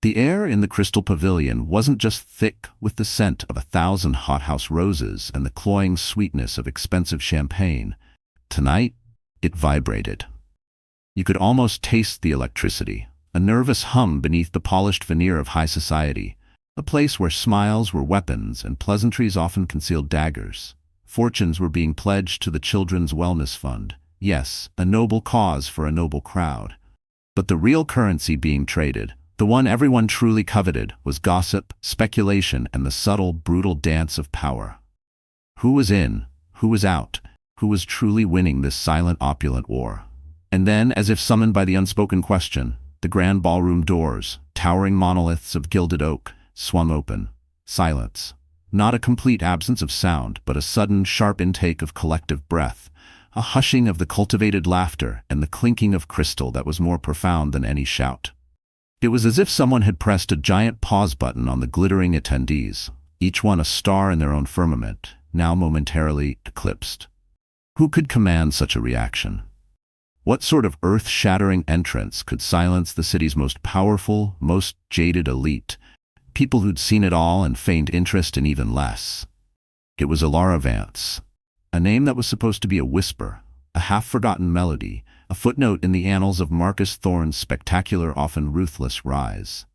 The air in the Crystal Pavilion wasn't just thick with the scent of 1,000 hothouse roses and the cloying sweetness of expensive champagne. Tonight, it vibrated. You could almost taste the electricity, a nervous hum beneath the polished veneer of high society, a place where smiles were weapons and pleasantries often concealed daggers. Fortunes were being pledged to the Children's Wellness Fund. Yes, a noble cause for a noble crowd. But the real currency being traded, the one everyone truly coveted, was gossip, speculation, and the subtle, brutal dance of power. Who was in? Who was out? Who was truly winning this silent, opulent war? And then, as if summoned by the unspoken question, the grand ballroom doors, towering monoliths of gilded oak, swung open. Silence. Not a complete absence of sound, but a sudden, sharp intake of collective breath, a hushing of the cultivated laughter and the clinking of crystal that was more profound than any shout. It was as if someone had pressed a giant pause button on the glittering attendees, each one a star in their own firmament, now momentarily eclipsed. Who could command such a reaction? What sort of earth-shattering entrance could silence the city's most powerful, most jaded elite, people who'd seen it all and feigned interest in even less? It was Elara Vance, a name that was supposed to be a whisper, a half-forgotten melody, a footnote in the annals of Marcus Thorne's spectacular, often ruthless rise.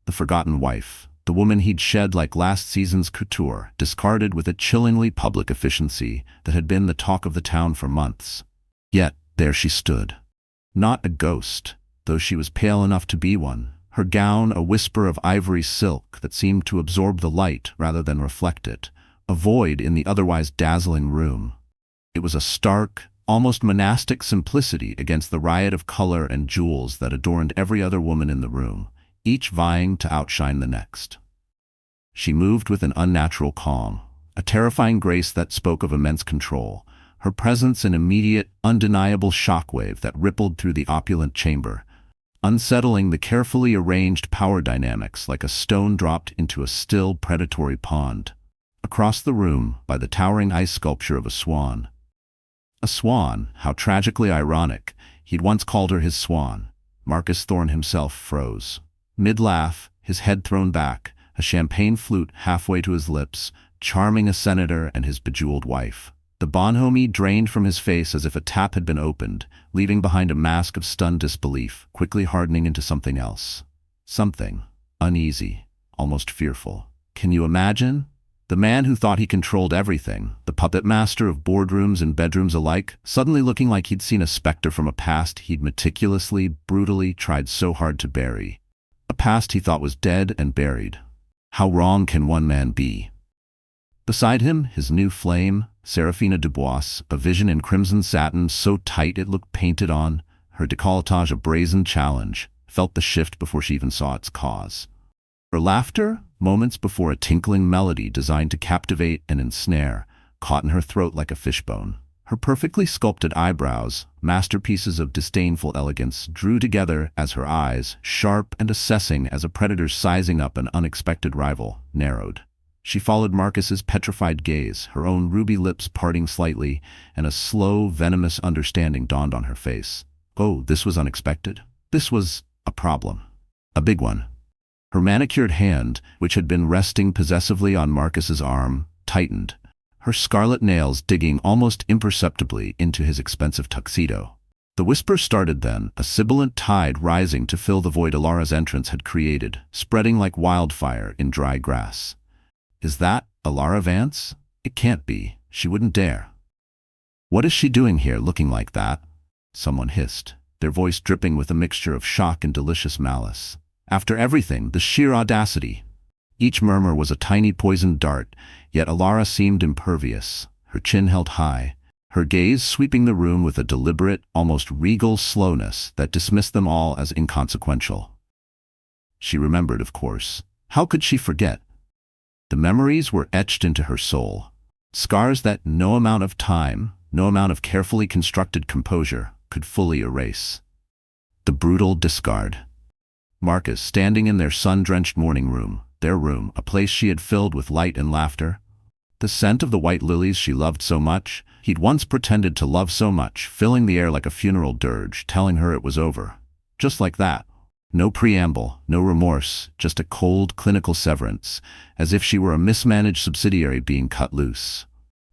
The forgotten wife, the woman he'd shed like last season's couture, discarded with a chillingly public efficiency that had been the talk of the town for months. Yet, there she stood. Not a ghost, though she was pale enough to be one, her gown a whisper of ivory silk that seemed to absorb the light rather than reflect it, a void in the otherwise dazzling room. It was a stark, almost monastic simplicity against the riot of color and jewels that adorned every other woman in the room, each vying to outshine the next. She moved with an unnatural calm, a terrifying grace that spoke of immense control, her presence an immediate, undeniable shockwave that rippled through the opulent chamber, unsettling the carefully arranged power dynamics like a stone dropped into a still, predatory pond. Across the room, by the towering ice sculpture of a swan. A swan, how tragically ironic. He'd once called her his swan. Marcus Thorne himself froze. Mid-laugh, his head thrown back, a champagne flute halfway to his lips, charming a senator and his bejeweled wife. The bonhomie drained from his face as if a tap had been opened, leaving behind a mask of stunned disbelief, quickly hardening into something else. Something uneasy, almost fearful. Can you imagine? The man who thought he controlled everything, the puppet master of boardrooms and bedrooms alike, suddenly looking like he'd seen a specter from a past he'd meticulously, brutally tried so hard to bury. A past he thought was dead and buried. How wrong can one man be? Beside him, his new flame, Seraphina Dubois, a vision in crimson satin so tight it looked painted on, her décolletage a brazen challenge, felt the shift before she even saw its cause. Her laughter, moments before a tinkling melody designed to captivate and ensnare, caught in her throat like a fishbone. Her perfectly sculpted eyebrows, masterpieces of disdainful elegance, drew together as her eyes, sharp and assessing as a predator's sizing up an unexpected rival, narrowed. She followed Marcus's petrified gaze, her own ruby lips parting slightly, and a slow, venomous understanding dawned on her face. Oh, this was unexpected. This was a problem. A big one. Her manicured hand, which had been resting possessively on Marcus's arm, tightened, her scarlet nails digging almost imperceptibly into his expensive tuxedo. The whisper started then, a sibilant tide rising to fill the void Elara's entrance had created, spreading like wildfire in dry grass. Is that Elara Vance? It can't be. She wouldn't dare. What is she doing here looking like that? Someone hissed, their voice dripping with a mixture of shock and delicious malice. After everything, the sheer audacity. Each murmur was a tiny poisoned dart, yet Elara seemed impervious, her chin held high, her gaze sweeping the room with a deliberate, almost regal slowness that dismissed them all as inconsequential. She remembered, of course. How could she forget? The memories were etched into her soul, scars that no amount of time, no amount of carefully constructed composure could fully erase. The brutal discard. Marcus, standing in their sun-drenched morning room, their room, a place she had filled with light and laughter. The scent of the white lilies she loved so much, he'd once pretended to love so much, filling the air like a funeral dirge, telling her it was over. Just like that. No preamble, no remorse, just a cold, clinical severance, as if she were a mismanaged subsidiary being cut loose.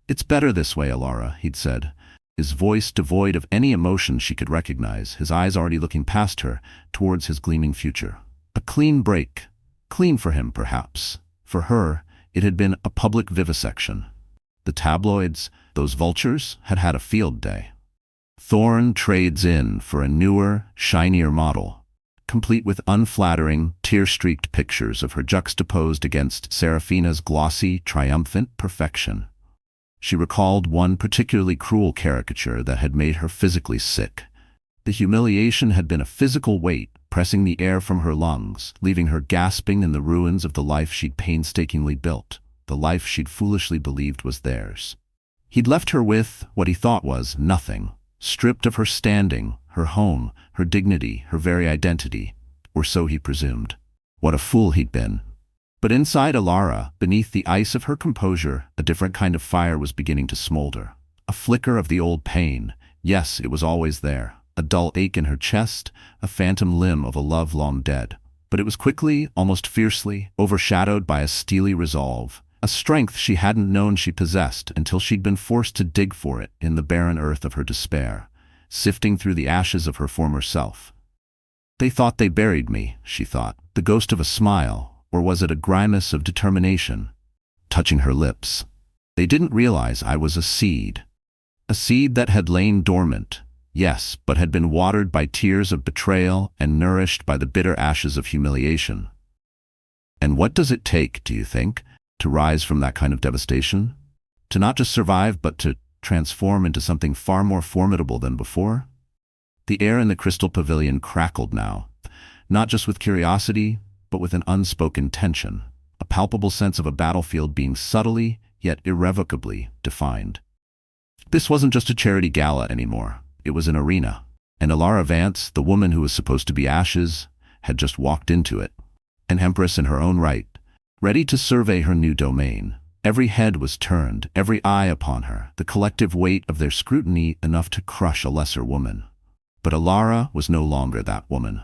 "It's better this way, Elara," he'd said, his voice devoid of any emotion she could recognize, his eyes already looking past her, towards his gleaming future. A clean break. Clean for him, perhaps. For her, it had been a public vivisection. The tabloids, those vultures, had had a field day. Thorne trades in for a newer, shinier model, complete with unflattering, tear-streaked pictures of her juxtaposed against Serafina's glossy, triumphant perfection. She recalled one particularly cruel caricature that had made her physically sick. The humiliation had been a physical weight pressing the air from her lungs, leaving her gasping in the ruins of the life she'd painstakingly built, the life she'd foolishly believed was theirs. He'd left her with what he thought was nothing, stripped of her standing, her home, her dignity, her very identity, or so he presumed. What a fool he'd been. But inside Elara, beneath the ice of her composure, a different kind of fire was beginning to smolder. A flicker of the old pain. Yes, it was always there. A dull ache in her chest, a phantom limb of a love long dead. But it was quickly, almost fiercely, overshadowed by a steely resolve, a strength she hadn't known she possessed until she'd been forced to dig for it in the barren earth of her despair, sifting through the ashes of her former self. "They thought they buried me," she thought, the ghost of a smile, or was it a grimace of determination, touching her lips. "They didn't realize I was a seed that had lain dormant, yes, but had been watered by tears of betrayal and nourished by the bitter ashes of humiliation." And what does it take, do you think, to rise from that kind of devastation? To not just survive, but to transform into something far more formidable than before? The air in the Crystal Pavilion crackled now, not just with curiosity, but with an unspoken tension, a palpable sense of a battlefield being subtly, yet irrevocably, defined. This wasn't just a charity gala anymore. It was an arena. And Elara Vance, the woman who was supposed to be ashes, had just walked into it. An empress in her own right, ready to survey her new domain. Every head was turned, every eye upon her, the collective weight of their scrutiny enough to crush a lesser woman. But Elara was no longer that woman.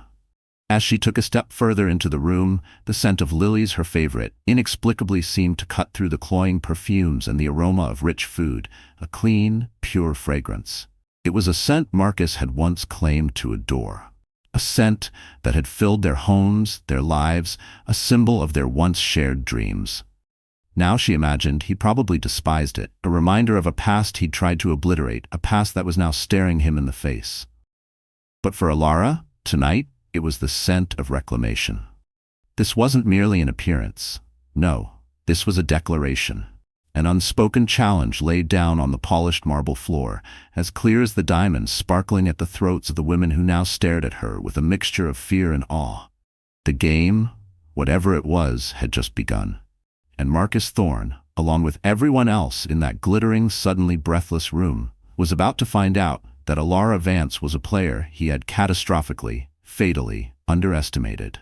As she took a step further into the room, the scent of lilies, her favorite, inexplicably seemed to cut through the cloying perfumes and the aroma of rich food, a clean, pure fragrance. It was a scent Marcus had once claimed to adore. A scent that had filled their homes, their lives, a symbol of their once shared dreams. Now she imagined he probably despised it, a reminder of a past he'd tried to obliterate, a past that was now staring him in the face. But for Elara, tonight, it was the scent of reclamation. This wasn't merely an appearance. No, this was a declaration. An unspoken challenge laid down on the polished marble floor, as clear as the diamonds sparkling at the throats of the women who now stared at her with a mixture of fear and awe. The game, whatever it was, had just begun. And Marcus Thorne, along with everyone else in that glittering, suddenly breathless room, was about to find out that Elara Vance was a player he had catastrophically, fatally underestimated.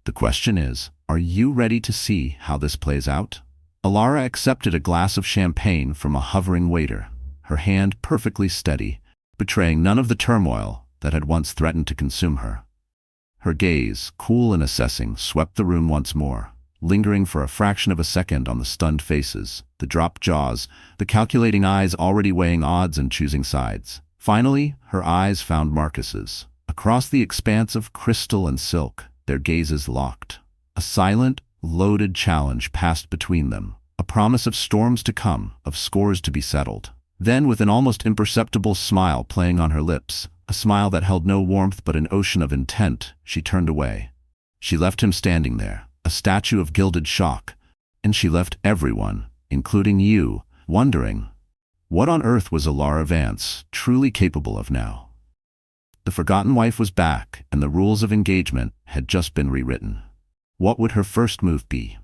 The question is, are you ready to see how this plays out? Elara accepted a glass of champagne from a hovering waiter, her hand perfectly steady, betraying none of the turmoil that had once threatened to consume her. Her gaze, cool and assessing, swept the room once more, lingering for a fraction of a second on the stunned faces, the dropped jaws, the calculating eyes already weighing odds and choosing sides. Finally, her eyes found Marcus's. Across the expanse of crystal and silk, their gazes locked. A silent, loaded challenge passed between them, a promise of storms to come, of scores to be settled. Then, with an almost imperceptible smile playing on her lips, a smile that held no warmth but an ocean of intent, she turned away. She left him standing there, a statue of gilded shock, and she left everyone, including you, wondering, what on earth was Elara Vance truly capable of now? The forgotten wife was back, and the rules of engagement had just been rewritten. What would her first move be?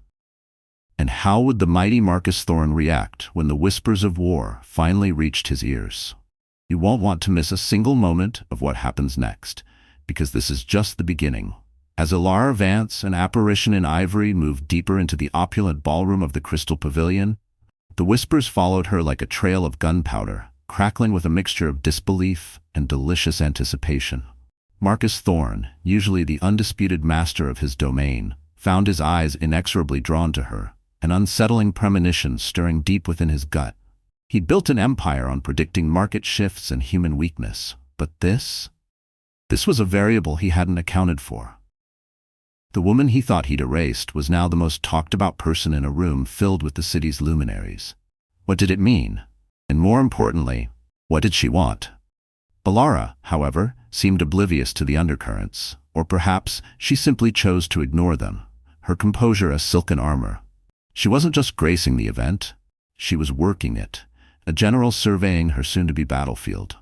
And how would the mighty Marcus Thorne react when the whispers of war finally reached his ears? You won't want to miss a single moment of what happens next, because this is just the beginning. As Elara Vance, an apparition in ivory, moved deeper into the opulent ballroom of the Crystal Pavilion, the whispers followed her like a trail of gunpowder, crackling with a mixture of disbelief and delicious anticipation. Marcus Thorne, usually the undisputed master of his domain, found his eyes inexorably drawn to her, an unsettling premonition stirring deep within his gut. He'd built an empire on predicting market shifts and human weakness, but this was a variable he hadn't accounted for. The woman he thought he'd erased was now the most talked-about person in a room filled with the city's luminaries. What did it mean? And more importantly, what did she want? Elara, however, seemed oblivious to the undercurrents, or perhaps she simply chose to ignore them, her composure a silken armor. She wasn't just gracing the event, she was working it, a general surveying her soon-to-be battlefield.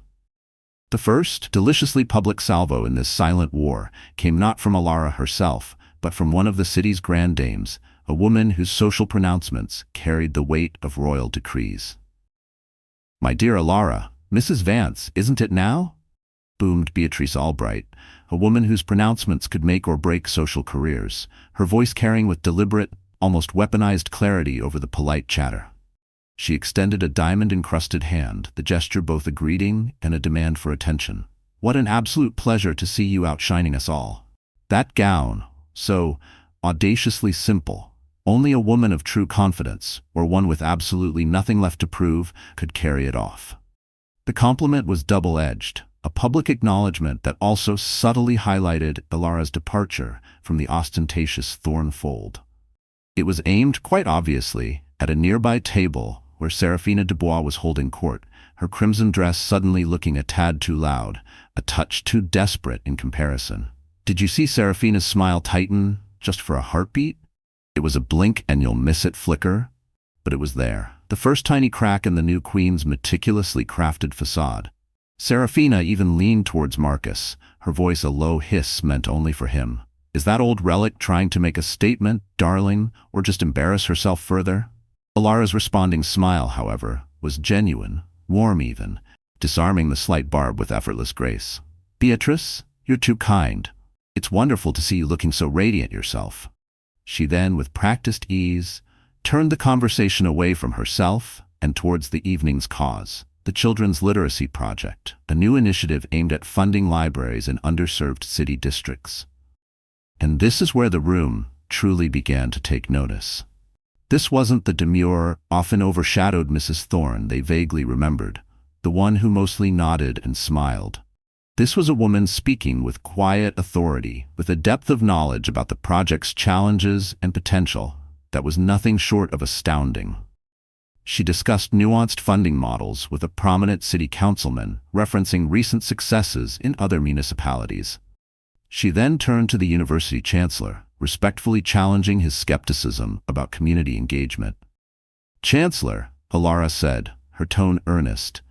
The first, deliciously public salvo in this silent war came not from Elara herself, but from one of the city's grand dames, a woman whose social pronouncements carried the weight of royal decrees. "My dear Elara, Mrs. Vance, isn't it now?" boomed Beatrice Albright, a woman whose pronouncements could make or break social careers, her voice carrying with deliberate, almost weaponized clarity over the polite chatter. She extended a diamond-encrusted hand, the gesture both a greeting and a demand for attention. "What an absolute pleasure to see you outshining us all. That gown, so audaciously simple. Only a woman of true confidence, or one with absolutely nothing left to prove, could carry it off." The compliment was double-edged, a public acknowledgement that also subtly highlighted Elara's departure from the ostentatious Thorne fold. It was aimed, quite obviously, at a nearby table where Seraphina Dubois was holding court, her crimson dress suddenly looking a tad too loud, a touch too desperate in comparison. Did you see Seraphina's smile tighten, just for a heartbeat? It was a blink and you'll miss it flicker, but it was there, the first tiny crack in the new queen's meticulously crafted facade. Seraphina even leaned towards Marcus, her voice a low hiss meant only for him. "Is that old relic trying to make a statement, darling, or just embarrass herself further?" Elara's responding smile, however, was genuine, warm even, disarming the slight barb with effortless grace. "Beatrice, you're too kind. It's wonderful to see you looking so radiant yourself." She then, with practiced ease, turned the conversation away from herself and towards the evening's cause, the Children's Literacy Project, a new initiative aimed at funding libraries in underserved city districts. And this is where the room truly began to take notice. This wasn't the demure, often overshadowed Mrs. Thorne they vaguely remembered, the one who mostly nodded and smiled. This was a woman speaking with quiet authority, with a depth of knowledge about the project's challenges and potential that was nothing short of astounding. She discussed nuanced funding models with a prominent city councilman, referencing recent successes in other municipalities. She then turned to the university chancellor, respectfully challenging his skepticism about community engagement. "Chancellor," Elara said, her tone earnest,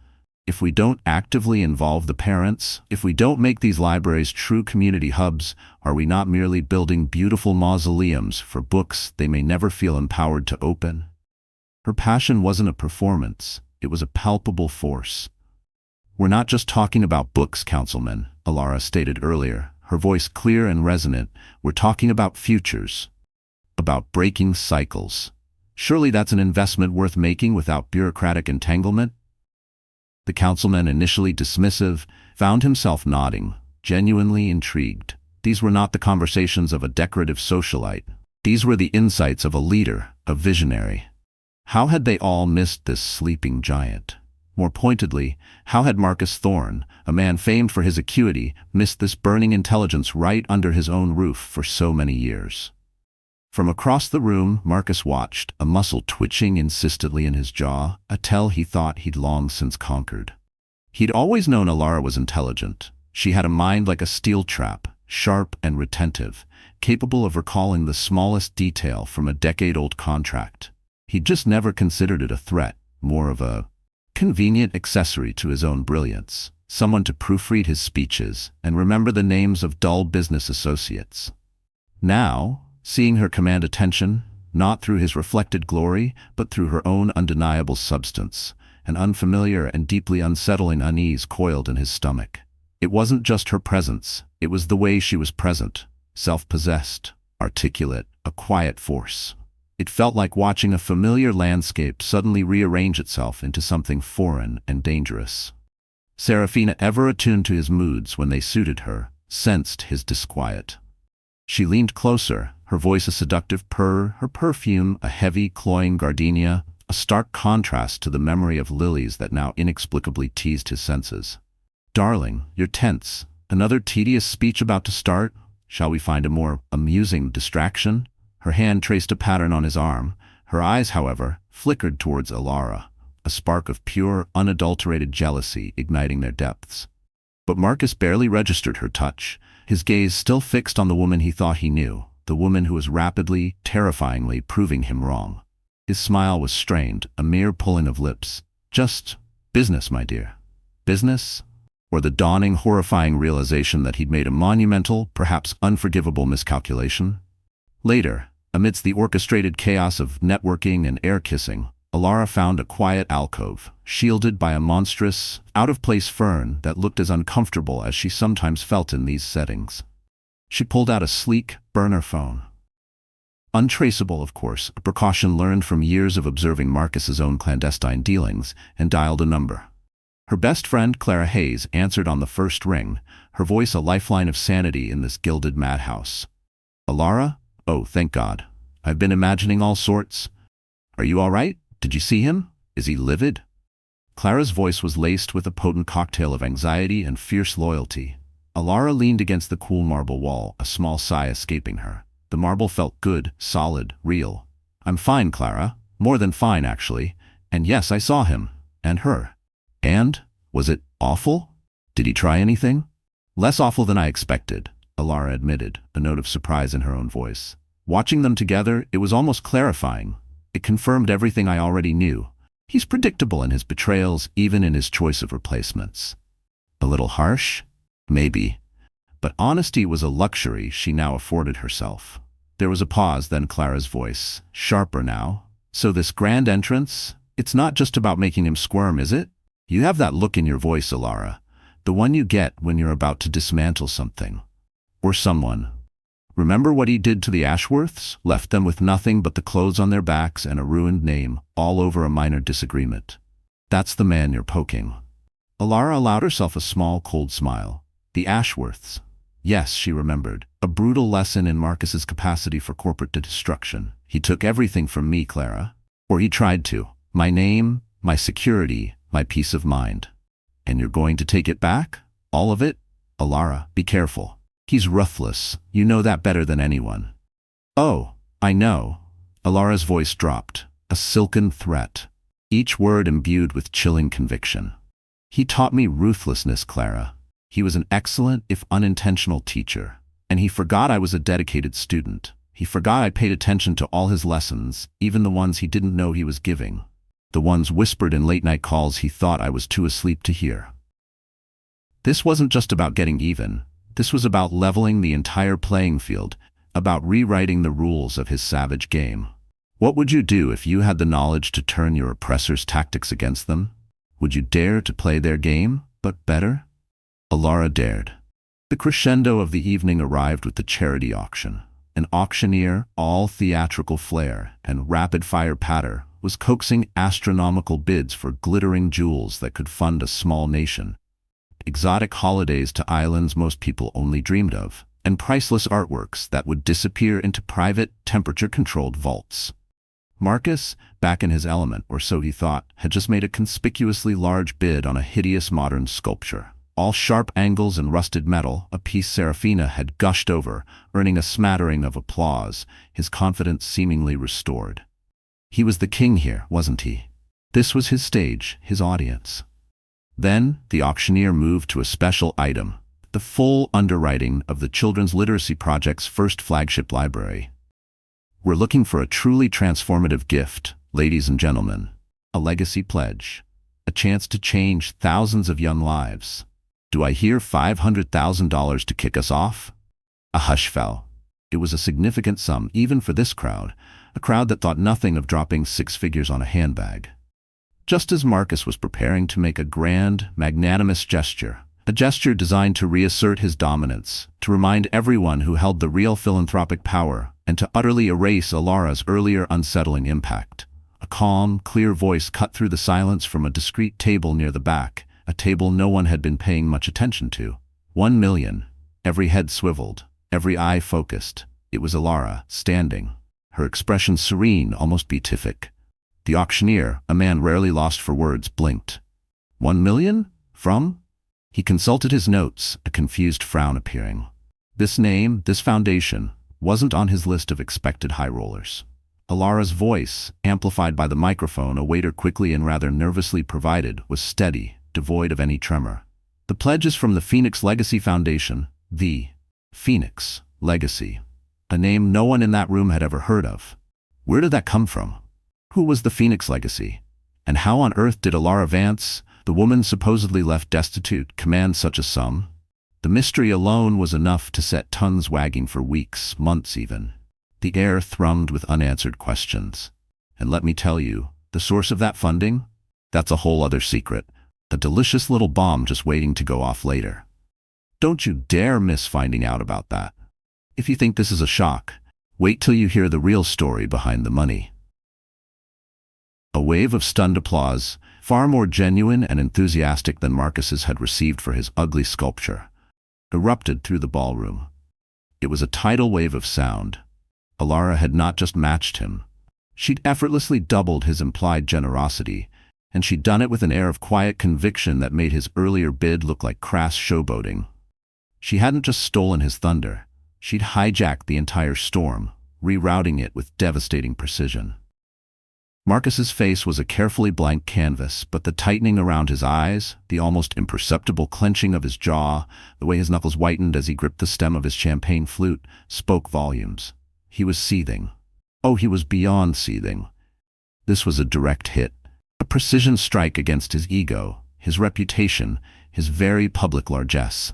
"if we don't actively involve the parents, if we don't make these libraries true community hubs, are we not merely building beautiful mausoleums for books they may never feel empowered to open?" Her passion wasn't a performance, it was a palpable force. "We're not just talking about books, Councilman," Elara stated earlier, her voice clear and resonant. "We're talking about futures, about breaking cycles. Surely that's an investment worth making without bureaucratic entanglement?" The councilman, initially dismissive, found himself nodding, genuinely intrigued. These were not the conversations of a decorative socialite. These were the insights of a leader, a visionary. How had they all missed this sleeping giant? More pointedly, how had Marcus Thorne, a man famed for his acuity, missed this burning intelligence right under his own roof for so many years? From across the room, Marcus watched, a muscle twitching insistently in his jaw, a tell he thought he'd long since conquered. He'd always known Elara was intelligent. She had a mind like a steel trap, sharp and retentive, capable of recalling the smallest detail from a decade-old contract. He'd just never considered it a threat, more of a convenient accessory to his own brilliance, someone to proofread his speeches and remember the names of dull business associates. Now, seeing her command attention, not through his reflected glory, but through her own undeniable substance, an unfamiliar and deeply unsettling unease coiled in his stomach. It wasn't just her presence, it was the way she was present, self-possessed, articulate, a quiet force. It felt like watching a familiar landscape suddenly rearrange itself into something foreign and dangerous. Seraphina, ever attuned to his moods when they suited her, sensed his disquiet. She leaned closer, her voice a seductive purr, her perfume a heavy, cloying gardenia, a stark contrast to the memory of lilies that now inexplicably teased his senses. "Darling, you're tense. Another tedious speech about to start? Shall we find a more amusing distraction?" Her hand traced a pattern on his arm. Her eyes, however, flickered towards Elara, a spark of pure, unadulterated jealousy igniting their depths. But Marcus barely registered her touch, his gaze still fixed on the woman he thought he knew, the woman who was rapidly, terrifyingly proving him wrong. His smile was strained, a mere pulling of lips. "Just business, my dear." Business? Or the dawning, horrifying realization that he'd made a monumental, perhaps unforgivable miscalculation? Later, amidst the orchestrated chaos of networking and air-kissing, Elara found a quiet alcove, shielded by a monstrous, out-of-place fern that looked as uncomfortable as she sometimes felt in these settings. She pulled out a sleek, burner phone. Untraceable, of course, a precaution learned from years of observing Marcus's own clandestine dealings, and dialed a number. Her best friend, Clara Hayes, answered on the first ring, her voice a lifeline of sanity in this gilded madhouse. "Elara? Oh, thank God. I've been imagining all sorts. Are you all right? Did you see him? Is he livid?" Clara's voice was laced with a potent cocktail of anxiety and fierce loyalty. Elara leaned against the cool marble wall, a small sigh escaping her. The marble felt good, solid, real. "I'm fine, Clara. More than fine, actually. And yes, I saw him. And her." "And? Was it awful? Did he try anything?" "Less awful than I expected," Elara admitted, a note of surprise in her own voice. "Watching them together, it was almost clarifying. It confirmed everything I already knew. He's predictable in his betrayals, even in his choice of replacements. A little harsh? Maybe. But honesty was a luxury she now afforded herself." There was a pause, then Clara's voice, sharper now. "So this grand entrance, it's not just about making him squirm, is it? You have that look in your voice, Elara, the one you get when you're about to dismantle something. Or someone. Remember what he did to the Ashworths? Left them with nothing but the clothes on their backs and a ruined name, all over a minor disagreement. That's the man you're poking." Elara allowed herself a small, cold smile. The Ashworths. Yes, she remembered. A brutal lesson in Marcus's capacity for corporate destruction. "He took everything from me, Clara. Or he tried to. My name, my security, my peace of mind. And you're going to take it back? All of it? Elara, be careful. He's ruthless. You know that better than anyone." "Oh, I know." Elara's voice dropped, a silken threat, each word imbued with chilling conviction. "He taught me ruthlessness, Clara. He was an excellent, if unintentional, teacher. And he forgot I was a dedicated student. He forgot I paid attention to all his lessons, even the ones he didn't know he was giving. The ones whispered in late-night calls he thought I was too asleep to hear." This wasn't just about getting even. This was about leveling the entire playing field, about rewriting the rules of his savage game. What would you do if you had the knowledge to turn your oppressors' tactics against them? Would you dare to play their game, but better? Elara dared. The crescendo of the evening arrived with the charity auction. An auctioneer, all theatrical flair and rapid-fire patter, was coaxing astronomical bids for glittering jewels that could fund a small nation, exotic holidays to islands most people only dreamed of, and priceless artworks that would disappear into private, temperature-controlled vaults. Marcus, back in his element, or so he thought, had just made a conspicuously large bid on a hideous modern sculpture. All sharp angles and rusted metal, a piece Serafina had gushed over, earning a smattering of applause, his confidence seemingly restored. He was the king here, wasn't he? This was his stage, his audience. Then, the auctioneer moved to a special item, the full underwriting of the Children's Literacy Project's first flagship library. "We're looking for a truly transformative gift, ladies and gentlemen. A legacy pledge. A chance to change thousands of young lives. Do I hear $500,000 to kick us off?" A hush fell. It was a significant sum, even for this crowd, a crowd that thought nothing of dropping 6 figures on a handbag. Just as Marcus was preparing to make a grand, magnanimous gesture, a gesture designed to reassert his dominance, to remind everyone who held the real philanthropic power, and to utterly erase Elara's earlier unsettling impact, a calm, clear voice cut through the silence from a discreet table near the back, a table no one had been paying much attention to. 1 million. Every head swiveled, every eye focused. It was Elara, standing, her expression serene, almost beatific. The auctioneer, a man rarely lost for words, blinked. 1 million? From? He consulted his notes, a confused frown appearing. This name, this foundation, wasn't on his list of expected high rollers. Elara's voice, amplified by the microphone a waiter quickly and rather nervously provided, was steady, devoid of any tremor. The pledge is from the Phoenix Legacy Foundation, the Phoenix Legacy. A name no one in that room had ever heard of. Where did that come from? Who was the Phoenix Legacy? And how on earth did Elara Vance, the woman supposedly left destitute, command such a sum? The mystery alone was enough to set tongues wagging for weeks, months even. The air thrummed with unanswered questions. And let me tell you, the source of that funding? That's a whole other secret. A delicious little bomb just waiting to go off later. Don't you dare miss finding out about that. If you think this is a shock, wait till you hear the real story behind the money. A wave of stunned applause, far more genuine and enthusiastic than Marcus's had received for his ugly sculpture, erupted through the ballroom. It was a tidal wave of sound. Elara had not just matched him. She'd effortlessly doubled his implied generosity, and she'd done it with an air of quiet conviction that made his earlier bid look like crass showboating. She hadn't just stolen his thunder. She'd hijacked the entire storm, rerouting it with devastating precision. Marcus's face was a carefully blank canvas, but the tightening around his eyes, the almost imperceptible clenching of his jaw, the way his knuckles whitened as he gripped the stem of his champagne flute, spoke volumes. He was seething. Oh, he was beyond seething. This was a direct hit, a precision strike against his ego, his reputation, his very public largesse.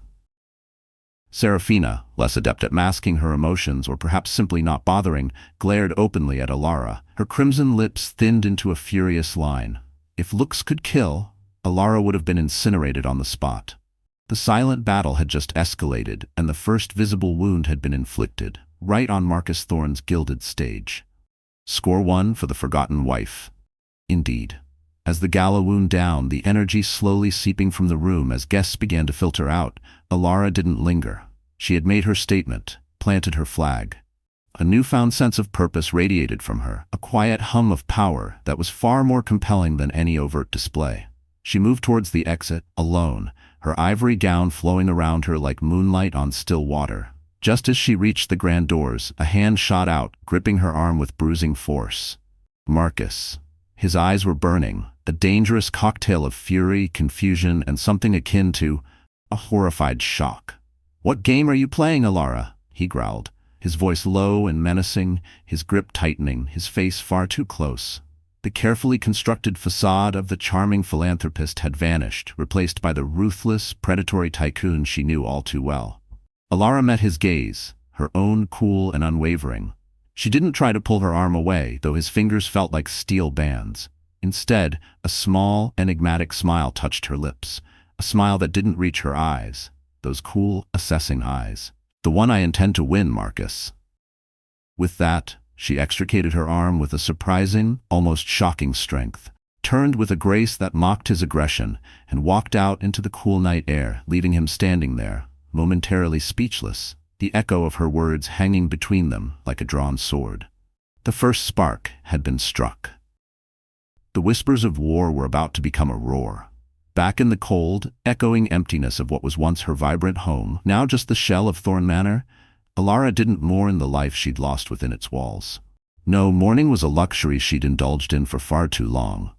Serafina, less adept at masking her emotions or perhaps simply not bothering, glared openly at Elara, her crimson lips thinned into a furious line. If looks could kill, Elara would have been incinerated on the spot. The silent battle had just escalated, and the first visible wound had been inflicted, right on Marcus Thorne's gilded stage. Score 1 for the forgotten wife. Indeed. As the gala wound down, the energy slowly seeping from the room as guests began to filter out, Elara didn't linger. She had made her statement, planted her flag. A newfound sense of purpose radiated from her, a quiet hum of power that was far more compelling than any overt display. She moved towards the exit, alone, her ivory gown flowing around her like moonlight on still water. Just as she reached the grand doors, a hand shot out, gripping her arm with bruising force. Marcus. His eyes were burning, a dangerous cocktail of fury, confusion, and something akin to a horrified shock. "What game are you playing, Elara?" he growled, his voice low and menacing, his grip tightening, his face far too close. The carefully constructed facade of the charming philanthropist had vanished, replaced by the ruthless, predatory tycoon she knew all too well. Elara met his gaze, her own cool and unwavering. She didn't try to pull her arm away, though his fingers felt like steel bands. Instead, a small, enigmatic smile touched her lips, a smile that didn't reach her eyes, those cool, assessing eyes. "The one I intend to win, Marcus." With that, she extricated her arm with a surprising, almost shocking strength, turned with a grace that mocked his aggression, and walked out into the cool night air, leaving him standing there, momentarily speechless, the echo of her words hanging between them like a drawn sword. The first spark had been struck. The whispers of war were about to become a roar. Back in the cold, echoing emptiness of what was once her vibrant home, now just the shell of Thorne Manor, Elara didn't mourn the life she'd lost within its walls. No, mourning was a luxury she'd indulged in for far too long,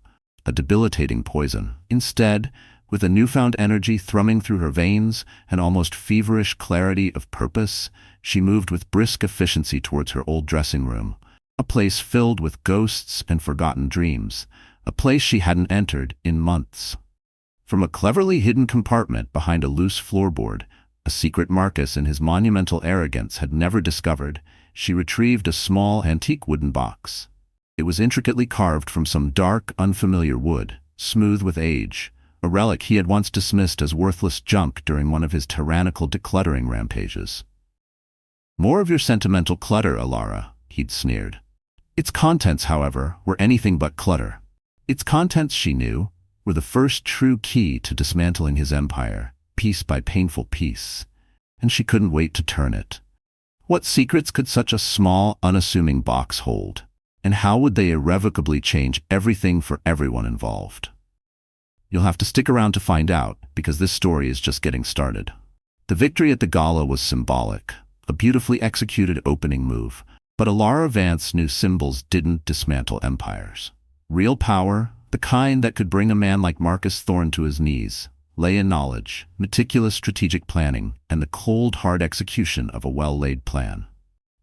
a debilitating poison. Instead, with a newfound energy thrumming through her veins, an almost feverish clarity of purpose, she moved with brisk efficiency towards her old dressing room, a place filled with ghosts and forgotten dreams, a place she hadn't entered in months. From a cleverly hidden compartment behind a loose floorboard, a secret Marcus in his monumental arrogance had never discovered, she retrieved a small, antique wooden box. It was intricately carved from some dark, unfamiliar wood, smooth with age, a relic he had once dismissed as worthless junk during one of his tyrannical decluttering rampages. "More of your sentimental clutter, Elara," he'd sneered. Its contents, however, were anything but clutter. Its contents, she knew, were the first true key to dismantling his empire, piece by painful piece. and she couldn't wait to turn it. What secrets could such a small, unassuming box hold? And how would they irrevocably change everything for everyone involved? You'll have to stick around to find out, because this story is just getting started. The victory at the Gala was symbolic, a beautifully executed opening move, but Elara Vance knew symbols didn't dismantle empires. Real power, the kind that could bring a man like Marcus Thorne to his knees, lay in knowledge, meticulous strategic planning, and the cold, hard execution of a well-laid plan.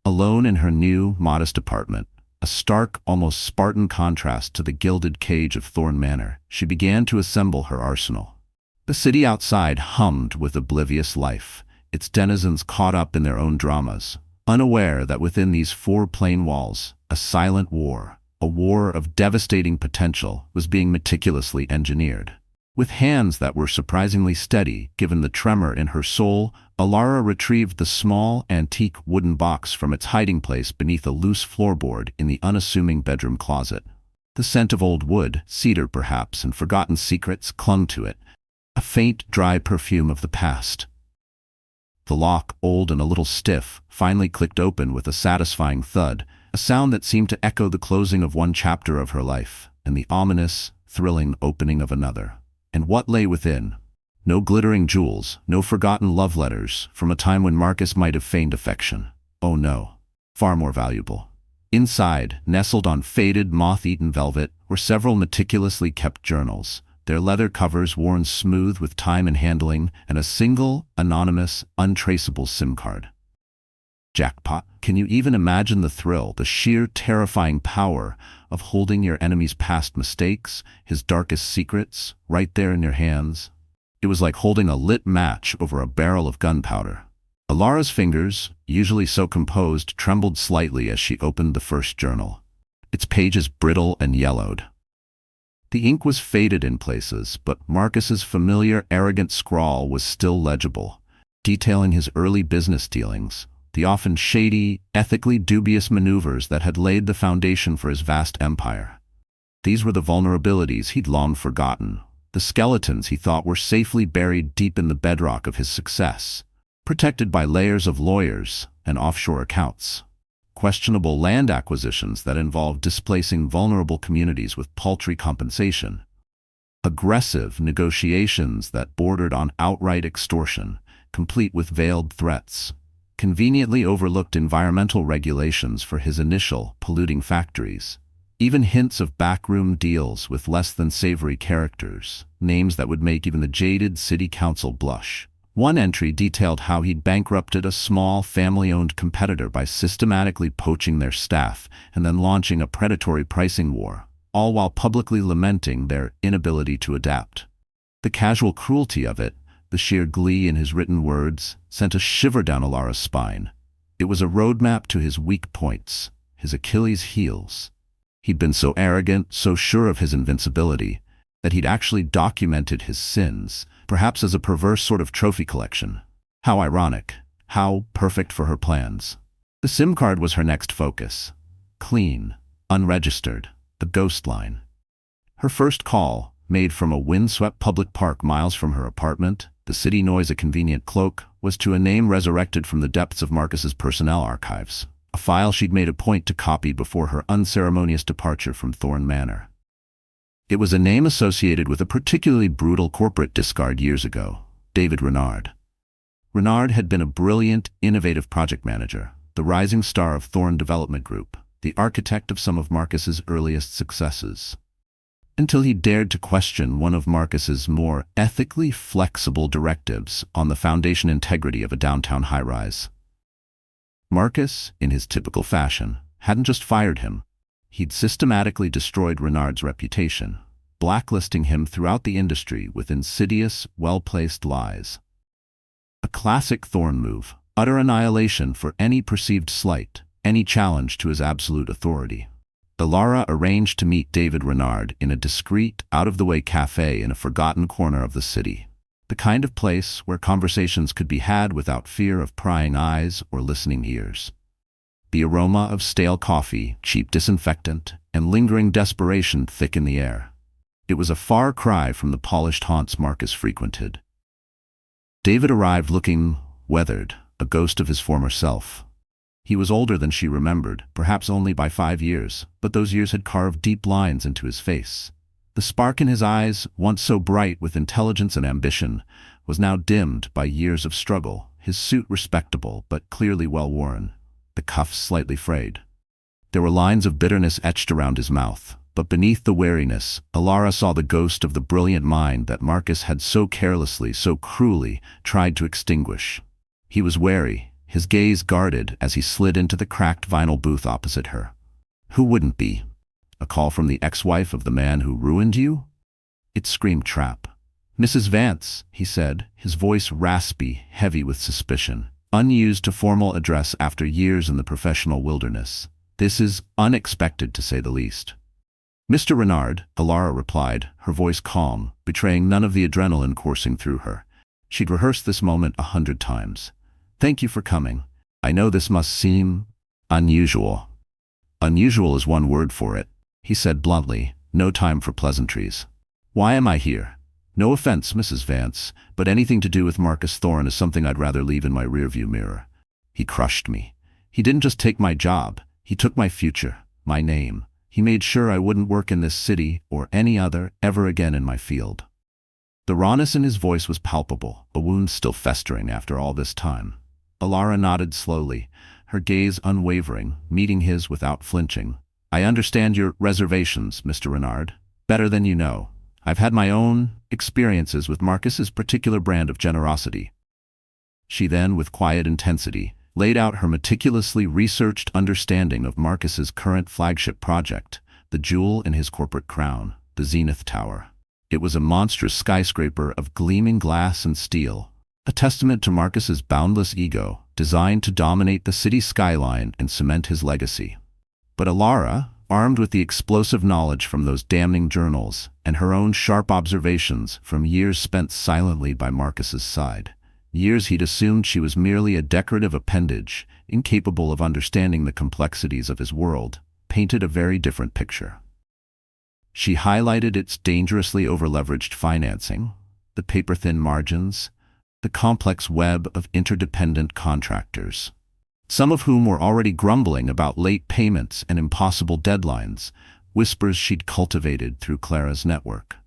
Alone in her new, modest apartment, a stark, almost Spartan contrast to the gilded cage of Thorne Manor, she began to assemble her arsenal. The city outside hummed with oblivious life, its denizens caught up in their own dramas, unaware that within these four plain walls, a silent war, a war of devastating potential, was being meticulously engineered. With hands that were surprisingly steady, given the tremor in her soul, Elara retrieved the small, antique wooden box from its hiding place beneath a loose floorboard in the unassuming bedroom closet. The scent of old wood, cedar perhaps, and forgotten secrets clung to it, a faint, dry perfume of the past. The lock, old and a little stiff, finally clicked open with a satisfying thud, a sound that seemed to echo the closing of one chapter of her life, and the ominous, thrilling opening of another. And what lay within? No glittering jewels, no forgotten love letters from a time when Marcus might have feigned affection. Oh no, far more valuable. Inside, nestled on faded, moth-eaten velvet, were several meticulously kept journals, their leather covers worn smooth with time and handling, and a single, anonymous, untraceable SIM card. Jackpot. Can you even imagine the thrill, the sheer terrifying power of holding your enemy's past mistakes, his darkest secrets, right there in your hands? It was like holding a lit match over a barrel of gunpowder. Elara's fingers, usually so composed, trembled slightly as she opened the first journal. Its pages brittle and yellowed. The ink was faded in places, but Marcus's familiar, arrogant scrawl was still legible, detailing his early business dealings, the often shady, ethically dubious maneuvers that had laid the foundation for his vast empire. These were the vulnerabilities he'd long forgotten, the skeletons he thought were safely buried deep in the bedrock of his success, protected by layers of lawyers and offshore accounts. Questionable land acquisitions that involved displacing vulnerable communities with paltry compensation. Aggressive negotiations that bordered on outright extortion, complete with veiled threats. Conveniently overlooked environmental regulations for his initial polluting factories. Even hints of backroom deals with less than savory characters, names that would make even the jaded city council blush. One entry detailed how he'd bankrupted a small, family-owned competitor by systematically poaching their staff and then launching a predatory pricing war, all while publicly lamenting their inability to adapt. The casual cruelty of it, the sheer glee in his written words, sent a shiver down Elara's spine. It was a roadmap to his weak points, his Achilles' heels. He'd been so arrogant, so sure of his invincibility, that he'd actually documented his sins, perhaps as a perverse sort of trophy collection. How ironic, how perfect for her plans. The SIM card was her next focus. Clean, unregistered, the ghost line. Her first call, made from a windswept public park miles from her apartment, the city noise a convenient cloak, was to a name resurrected from the depths of Marcus's personnel archives, a file she'd made a point to copy before her unceremonious departure from Thorne Manor. It was a name associated with a particularly brutal corporate discard years ago, David Renard. Renard had been a brilliant, innovative project manager, the rising star of Thorne Development Group, the architect of some of Marcus's earliest successes. Until he dared to question one of Marcus's more ethically flexible directives on the foundation integrity of a downtown high-rise. Marcus, in his typical fashion, hadn't just fired him. He'd systematically destroyed Renard's reputation, blacklisting him throughout the industry with insidious, well-placed lies. A classic Thorne move, utter annihilation for any perceived slight, any challenge to his absolute authority. Elara arranged to meet David Renard in a discreet, out-of-the-way cafe in a forgotten corner of the city. The kind of place where conversations could be had without fear of prying eyes or listening ears. The aroma of stale coffee, cheap disinfectant, and lingering desperation thick in the air. It was a far cry from the polished haunts Marcus frequented. David arrived looking, weathered, a ghost of his former self. He was older than she remembered, perhaps only by 5 years, but those years had carved deep lines into his face. The spark in his eyes, once so bright with intelligence and ambition, was now dimmed by years of struggle, his suit respectable but clearly well-worn, the cuffs slightly frayed. There were lines of bitterness etched around his mouth, but beneath the wariness, Elara saw the ghost of the brilliant mind that Marcus had so carelessly, so cruelly, tried to extinguish. He was wary, his gaze guarded as he slid into the cracked vinyl booth opposite her. Who wouldn't be? A call from the ex-wife of the man who ruined you? It screamed trap. "Mrs. Vance," he said, his voice raspy, heavy with suspicion, unused to formal address after years in the professional wilderness. "This is unexpected, to say the least." "Mr. Renard," Elara replied, her voice calm, betraying none of the adrenaline coursing through her. She'd rehearsed this moment 100 times. "Thank you for coming. I know this must seem unusual." "Unusual is one word for it," he said bluntly, no time for pleasantries. "Why am I here? No offense, Mrs. Vance, but anything to do with Marcus Thorne is something I'd rather leave in my rearview mirror. He crushed me. He didn't just take my job, he took my future, my name. He made sure I wouldn't work in this city or any other ever again in my field." The rawness in his voice was palpable, a wound still festering after all this time. Elara nodded slowly, her gaze unwavering, meeting his without flinching. "I understand your reservations, Mr. Renard. Better than you know. I've had my own experiences with Marcus's particular brand of generosity." She then, with quiet intensity, laid out her meticulously researched understanding of Marcus's current flagship project, the jewel in his corporate crown, the Zenith Tower. It was a monstrous skyscraper of gleaming glass and steel, a testament to Marcus's boundless ego, designed to dominate the city's skyline and cement his legacy. But Elara, armed with the explosive knowledge from those damning journals and her own sharp observations from years spent silently by Marcus's side, years he'd assumed she was merely a decorative appendage, incapable of understanding the complexities of his world, painted a very different picture. She highlighted its dangerously overleveraged financing, the paper-thin margins, the complex web of interdependent contractors, some of whom were already grumbling about late payments and impossible deadlines, whispers she'd cultivated through Clara's network.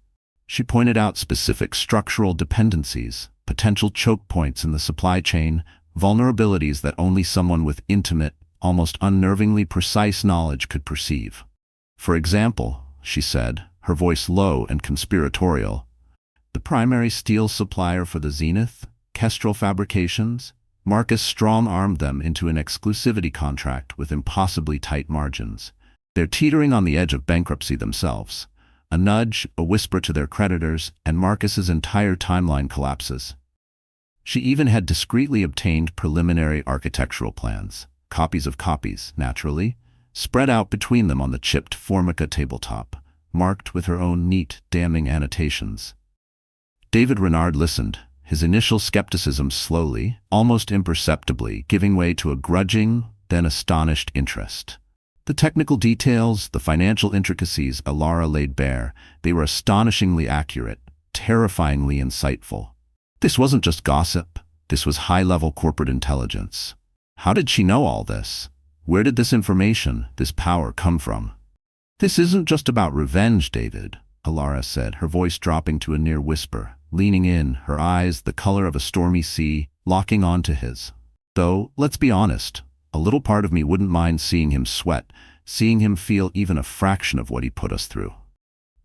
She pointed out specific structural dependencies, potential choke points in the supply chain, vulnerabilities that only someone with intimate, almost unnervingly precise knowledge could perceive. "For example," she said, her voice low and conspiratorial, "the primary steel supplier for the Zenith, Kestrel Fabrications, Marcus strong-armed them into an exclusivity contract with impossibly tight margins. They're teetering on the edge of bankruptcy themselves. A nudge, a whisper to their creditors, and Marcus's entire timeline collapses." She even had discreetly obtained preliminary architectural plans, copies of copies, naturally, spread out between them on the chipped Formica tabletop, marked with her own neat, damning annotations. David Renard listened, his initial skepticism slowly, almost imperceptibly, giving way to a grudging, then astonished interest. The technical details, the financial intricacies Elara laid bare, they were astonishingly accurate, terrifyingly insightful. This wasn't just gossip, this was high-level corporate intelligence. How did she know all this? Where did this information, this power, come from? "This isn't just about revenge, David," Elara said, her voice dropping to a near whisper, leaning in, her eyes the color of a stormy sea, locking onto his. "Though, let's be honest, a little part of me wouldn't mind seeing him sweat, seeing him feel even a fraction of what he put us through.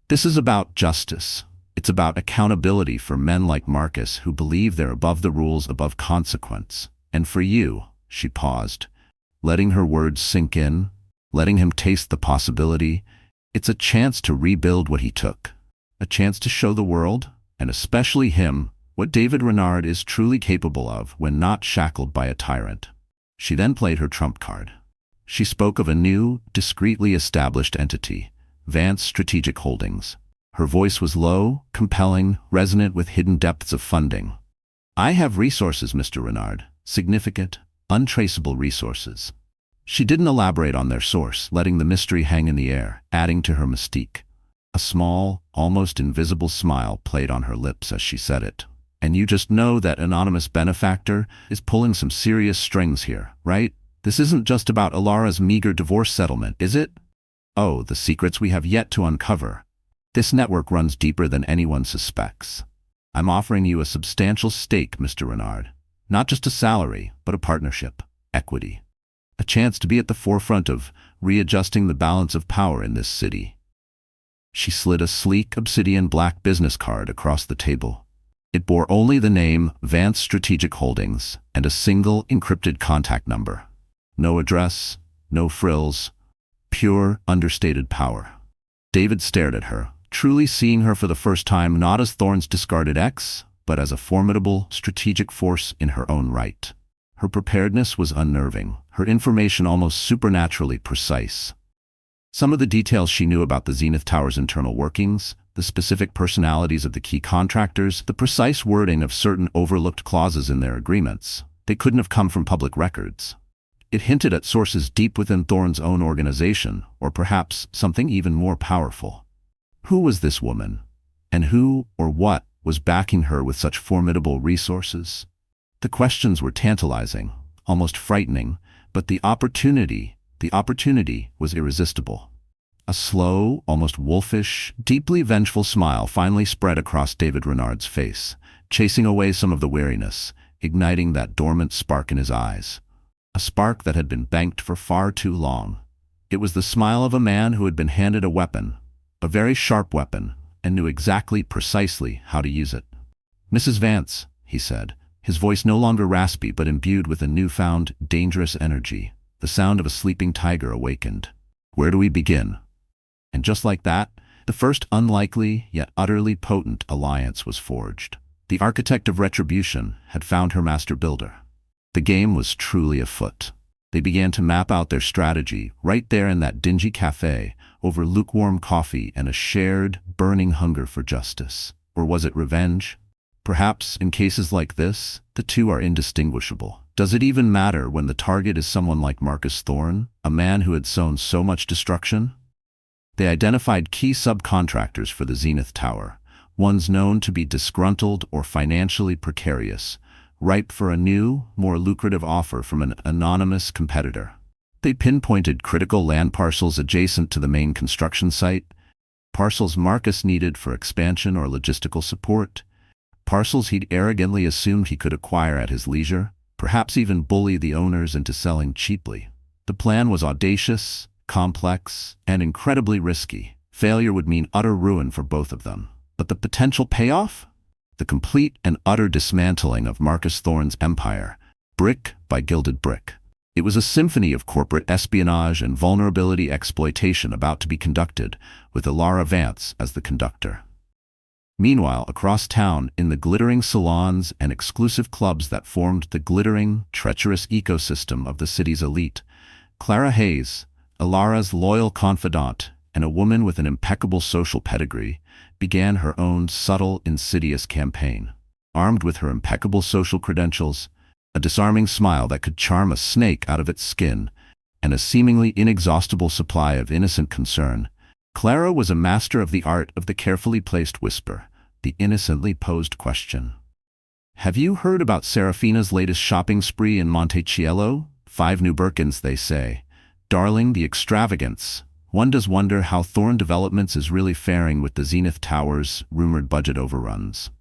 This is about justice. It's about accountability for men like Marcus who believe they're above the rules, above consequence. And for you," she paused, letting her words sink in, letting him taste the possibility, "it's a chance to rebuild what he took, a chance to show the world, and especially him, what David Renard is truly capable of when not shackled by a tyrant." She then played her trump card. She spoke of a new, discreetly established entity, Vance Strategic Holdings. Her voice was low, compelling, resonant with hidden depths of funding. "I have resources, Mr. Renard, significant, untraceable resources." She didn't elaborate on their source, letting the mystery hang in the air, adding to her mystique. A small, almost invisible smile played on her lips as she said it. And you just know that anonymous benefactor is pulling some serious strings here, right? This isn't just about Elara's meager divorce settlement, is it? Oh, the secrets we have yet to uncover. This network runs deeper than anyone suspects. I'm offering you a substantial stake, Mr. Renard. Not just a salary, but a partnership, equity. A chance to be at the forefront of readjusting the balance of power in this city. She slid a sleek obsidian black business card across the table. It bore only the name Vance Strategic Holdings and a single encrypted contact number. No address, no frills, pure, understated power. David stared at her, truly seeing her for the first time not as Thorne's discarded ex, but as a formidable, strategic force in her own right. Her preparedness was unnerving, her information almost supernaturally precise. Some of the details she knew about the Zenith Tower's internal workings, the specific personalities of the key contractors, the precise wording of certain overlooked clauses in their agreements, they couldn't have come from public records. It hinted at sources deep within Thorne's own organization, or perhaps something even more powerful. Who was this woman? And who, or what, was backing her with such formidable resources? The questions were tantalizing, almost frightening, but the opportunity was irresistible. A slow, almost wolfish, deeply vengeful smile finally spread across David Renard's face, chasing away some of the weariness, igniting that dormant spark in his eyes. A spark that had been banked for far too long. It was the smile of a man who had been handed a weapon, a very sharp weapon, and knew precisely how to use it. "Mrs. Vance," he said, his voice no longer raspy but imbued with a newfound, dangerous energy, the sound of a sleeping tiger awakened. "Where do we begin?" And just like that, the first unlikely yet utterly potent alliance was forged. The architect of retribution had found her master builder. The game was truly afoot. They began to map out their strategy right there in that dingy cafe, over lukewarm coffee and a shared, burning hunger for justice. Or was it revenge? Perhaps, in cases like this, the two are indistinguishable. Does it even matter when the target is someone like Marcus Thorne, a man who had sown so much destruction? They identified key subcontractors for the Zenith Tower, ones known to be disgruntled or financially precarious, ripe for a new, more lucrative offer from an anonymous competitor. They pinpointed critical land parcels adjacent to the main construction site, parcels Marcus needed for expansion or logistical support, parcels he'd arrogantly assumed he could acquire at his leisure, perhaps even bully the owners into selling cheaply. The plan was audacious, complex, and incredibly risky. Failure would mean utter ruin for both of them. But the potential payoff? The complete and utter dismantling of Marcus Thorne's empire, brick by gilded brick. It was a symphony of corporate espionage and vulnerability exploitation about to be conducted, with Elara Vance as the conductor. Meanwhile, across town, in the glittering salons and exclusive clubs that formed the glittering, treacherous ecosystem of the city's elite, Clara Hayes, Elara's loyal confidant and a woman with an impeccable social pedigree, began her own subtle, insidious campaign. Armed with her impeccable social credentials, a disarming smile that could charm a snake out of its skin, and a seemingly inexhaustible supply of innocent concern, Clara was a master of the art of the carefully placed whisper, the innocently posed question. "Have you heard about Serafina's latest shopping spree in Montechiello? 5 new Birkins, they say. Darling, the extravagance. One does wonder how Thorne Developments is really faring with the Zenith Tower's rumored budget overruns.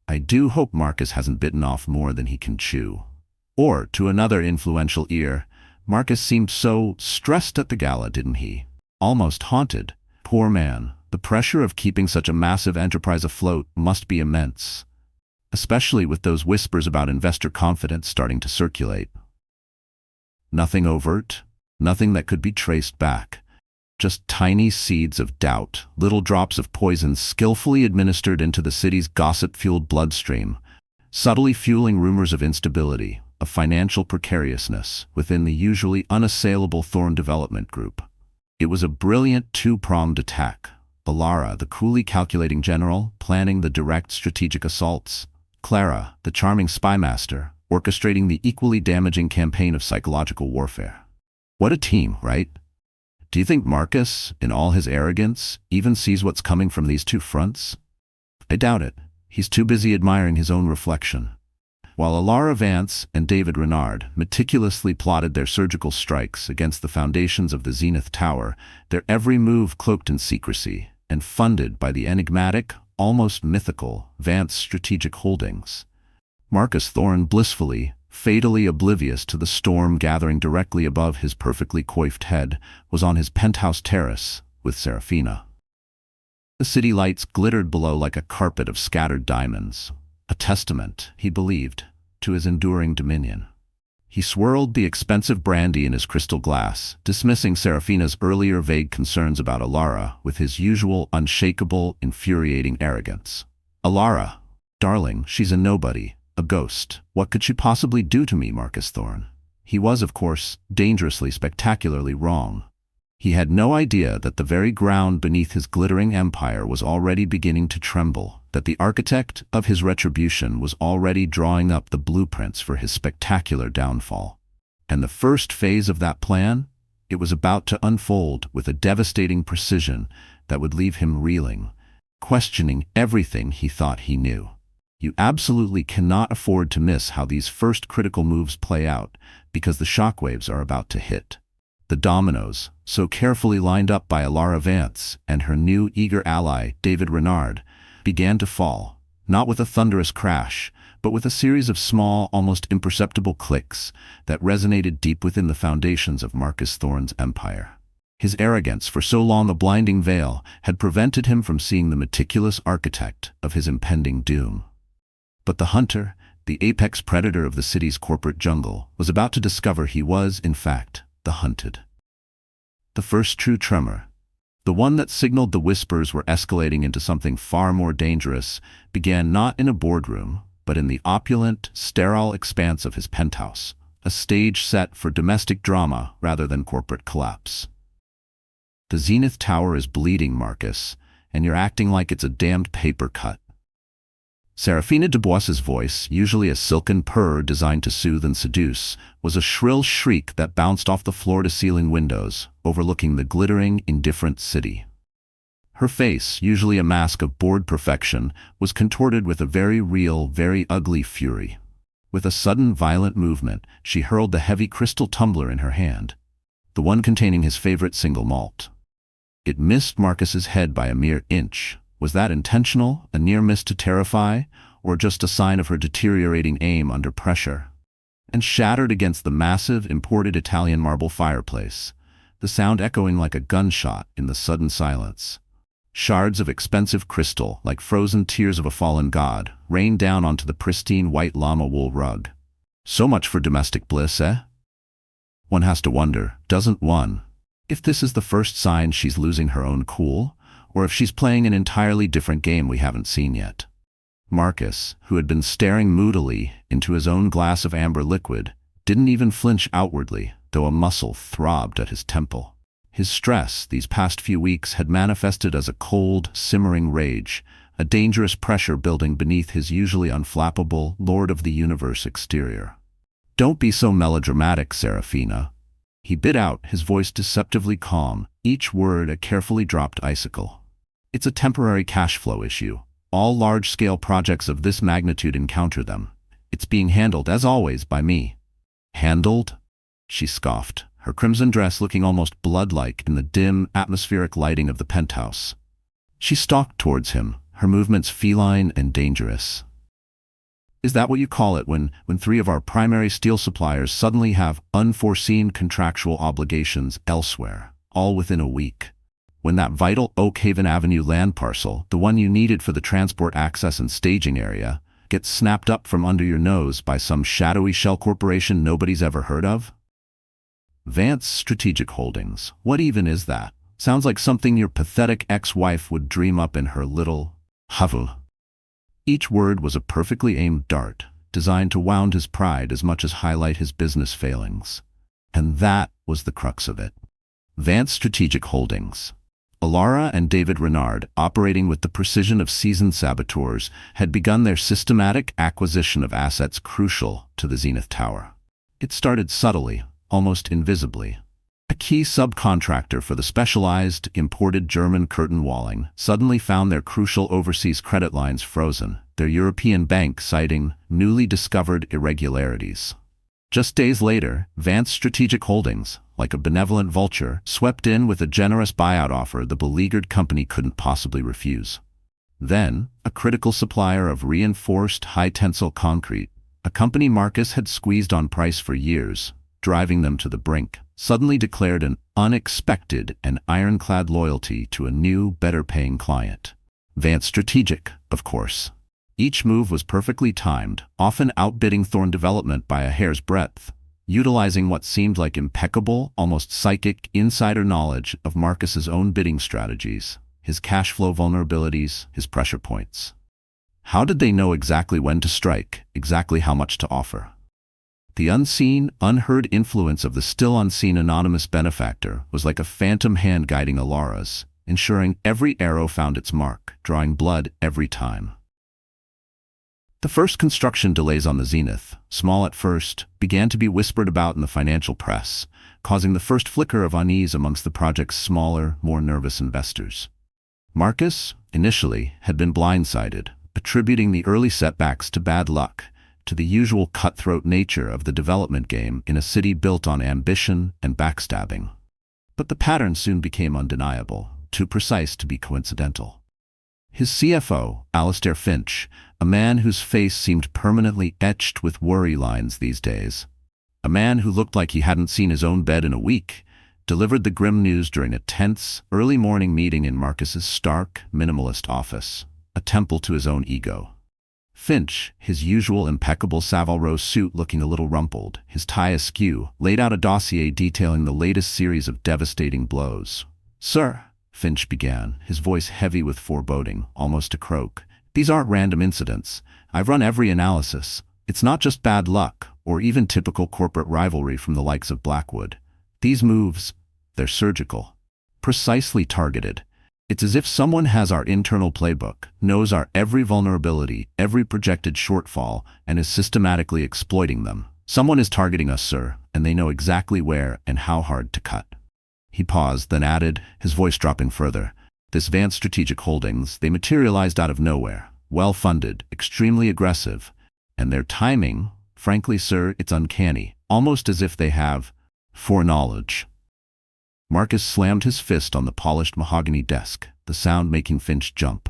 I do hope Marcus hasn't bitten off more than he can chew." Or, to another influential ear, "Marcus seemed so stressed at the gala, didn't he? Almost haunted. Poor man. The pressure of keeping such a massive enterprise afloat must be immense. Especially with those whispers about investor confidence starting to circulate." Nothing overt, nothing that could be traced back. Just tiny seeds of doubt, little drops of poison skillfully administered into the city's gossip-fueled bloodstream, subtly fueling rumors of instability, of financial precariousness within the usually unassailable Thorne Development Group. It was a brilliant two-pronged attack. Elara, the coolly calculating general, planning the direct strategic assaults. Clara, the charming spymaster, orchestrating the equally damaging campaign of psychological warfare. What a team, right? Do you think Marcus, in all his arrogance, even sees what's coming from these two fronts? I doubt it. He's too busy admiring his own reflection. While Elara Vance and David Renard meticulously plotted their surgical strikes against the foundations of the Zenith Tower, their every move cloaked in secrecy and funded by the enigmatic, almost mythical, Vance Strategic Holdings. Marcus Thorne, blissfully, fatally oblivious to the storm gathering directly above his perfectly coiffed head, was on his penthouse terrace with Serafina. The city lights glittered below like a carpet of scattered diamonds, a testament, he believed, to his enduring dominion. He swirled the expensive brandy in his crystal glass, dismissing Serafina's earlier vague concerns about Elara with his usual unshakable, infuriating arrogance. "Elara, darling, she's a nobody, a ghost. What could she possibly do to me, Marcus Thorne?" He was, of course, dangerously, spectacularly wrong. He had no idea that the very ground beneath his glittering empire was already beginning to tremble, that the architect of his retribution was already drawing up the blueprints for his spectacular downfall. And the first phase of that plan? It was about to unfold with a devastating precision that would leave him reeling, questioning everything he thought he knew. You absolutely cannot afford to miss how these first critical moves play out, because the shockwaves are about to hit. The dominoes, so carefully lined up by Elara Vance and her new eager ally, David Renard, began to fall, not with a thunderous crash, but with a series of small, almost imperceptible clicks that resonated deep within the foundations of Marcus Thorne's empire. His arrogance, for so long a blinding veil, had prevented him from seeing the meticulous architect of his impending doom. But the hunter, the apex predator of the city's corporate jungle, was about to discover he was, in fact, the hunted. The first true tremor, the one that signaled the whispers were escalating into something far more dangerous, began not in a boardroom, but in the opulent, sterile expanse of his penthouse, a stage set for domestic drama rather than corporate collapse. "The Zenith Tower is bleeding, Marcus, and you're acting like it's a damned paper cut." Serafina Dubois's voice, usually a silken purr designed to soothe and seduce, was a shrill shriek that bounced off the floor-to-ceiling windows, overlooking the glittering, indifferent city. Her face, usually a mask of bored perfection, was contorted with a very real, very ugly fury. With a sudden, violent movement, she hurled the heavy crystal tumbler in her hand, the one containing his favorite single malt. It missed Marcus's head by a mere inch. Was that intentional, a near miss to terrify, or just a sign of her deteriorating aim under pressure? And shattered against the massive, imported Italian marble fireplace, the sound echoing like a gunshot in the sudden silence. Shards of expensive crystal, like frozen tears of a fallen god, rained down onto the pristine white llama wool rug. So much for domestic bliss, eh? One has to wonder, doesn't one, if this is the first sign she's losing her own cool? Or if she's playing an entirely different game we haven't seen yet. Marcus, who had been staring moodily into his own glass of amber liquid, didn't even flinch outwardly, though a muscle throbbed at his temple. His stress these past few weeks had manifested as a cold, simmering rage, a dangerous pressure building beneath his usually unflappable, Lord of the Universe exterior. "Don't be so melodramatic, Serafina," he bit out, his voice deceptively calm, each word a carefully dropped icicle. "It's a temporary cash flow issue. All large-scale projects of this magnitude encounter them. It's being handled, as always, by me." "Handled?" she scoffed, her crimson dress looking almost blood-like in the dim, atmospheric lighting of the penthouse. She stalked towards him, her movements feline and dangerous. "Is that what you call it when three of our primary steel suppliers suddenly have unforeseen contractual obligations elsewhere, all within a week? When that vital Oak Haven Avenue land parcel, the one you needed for the transport access and staging area, gets snapped up from under your nose by some shadowy shell corporation nobody's ever heard of?" "Vance Strategic Holdings. What even is that? Sounds like something your pathetic ex-wife would dream up in her little hovel." Each word was a perfectly aimed dart, designed to wound his pride as much as highlight his business failings. And that was the crux of it. Vance Strategic Holdings. Elara and David Renard, operating with the precision of seasoned saboteurs, had begun their systematic acquisition of assets crucial to the Zenith Tower. It started subtly, almost invisibly. key subcontractor for the specialized, imported German curtain walling, suddenly found their crucial overseas credit lines frozen, their European bank citing newly discovered irregularities. Just days later, Vance Strategic Holdings, like a benevolent vulture, swept in with a generous buyout offer the beleaguered company couldn't possibly refuse. Then, a critical supplier of reinforced high-tensile concrete, a company Marcus had squeezed on price for years, driving them to the brink, suddenly declared an unexpected and ironclad loyalty to a new, better-paying client. Vance Strategic, of course. Each move was perfectly timed, often outbidding Thorne Development by a hair's breadth, utilizing what seemed like impeccable, almost psychic, insider knowledge of Marcus's own bidding strategies, his cash flow vulnerabilities, his pressure points. How did they know exactly when to strike, exactly how much to offer? The unseen, unheard influence of the still unseen anonymous benefactor was like a phantom hand guiding Elara's, ensuring every arrow found its mark, drawing blood every time. The first construction delays on the Zenith, small at first, began to be whispered about in the financial press, causing the first flicker of unease amongst the project's smaller, more nervous investors. Marcus, initially, had been blindsided, attributing the early setbacks to bad luck, to the usual cutthroat nature of the development game in a city built on ambition and backstabbing. But the pattern soon became undeniable, too precise to be coincidental. His CFO, Alistair Finch, a man whose face seemed permanently etched with worry lines these days, a man who looked like he hadn't seen his own bed in a week, delivered the grim news during a tense, early morning meeting in Marcus's stark, minimalist office, a temple to his own ego. Finch, his usual impeccable Savile Row suit looking a little rumpled, his tie askew, laid out a dossier detailing the latest series of devastating blows. "Sir," Finch began, his voice heavy with foreboding, almost a croak, "these aren't random incidents. I've run every analysis. It's not just bad luck, or even typical corporate rivalry from the likes of Blackwood. These moves, they're surgical. Precisely targeted. It's as if someone has our internal playbook, knows our every vulnerability, every projected shortfall, and is systematically exploiting them. Someone is targeting us, sir, and they know exactly where and how hard to cut." He paused, then added, his voice dropping further, "This Vance Strategic Holdings, they materialized out of nowhere, well-funded, extremely aggressive, and their timing, frankly, sir, it's uncanny, almost as if they have foreknowledge." Marcus slammed his fist on the polished mahogany desk, the sound making Finch jump.